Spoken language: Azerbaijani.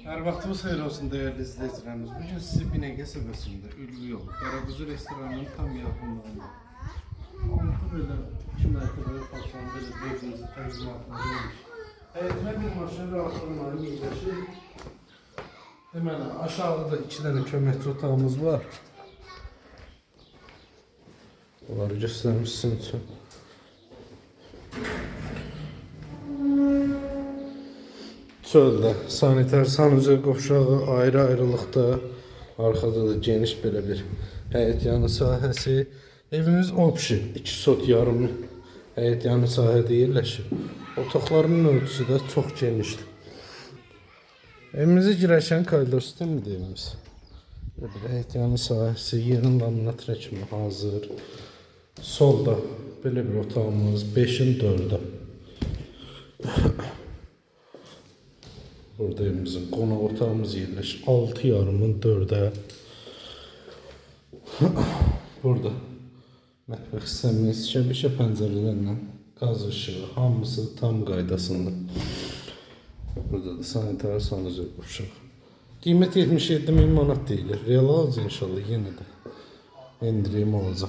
Her vaxtımız xeyir olsun değerli izleyicilerimiz. Bugün sizi Binəqə səbəsində Ülvi yolu Qaraquzu restoranının tam yaxınlığında 6 belə 2 mərtəbəli fason belə evimizi təqdimatına vermiş. Həyətinə bir maşın rahatlığına yerləşir. Deməli aşağıda 2 dənə köməkçi otağımız var. Bunları göstərmişsin üçün. Çöldə sanitar sanuzə qovşağı ayrı-ayrılıqda, arxada da geniş belə bir həyət yanı sahəsi. Evimiz opşi, 2 sot yarım həyət yanı sahədə yerləşir. Otaqların ölçüsü də çox genişdir. Evimizə girərkən koridor sistemidir evimiz. Bir həyət yanı sahəsi, yerin laminatına kimi hazır. Solda belə bir otağımız 5-in 4-də. Burada evimizin qonaq otağımız yerləşir 6 yarımın 4'ə. Burada mətbəx hissəmiz şəbəkə pəncərələrlə qaz ışığı hamısı tam qaydasında. Burada da sanitar sanuzə qovşaq. Qiymət 77.000 manat deyilir. Real alacaq inşallah yenə də endirim olacaq.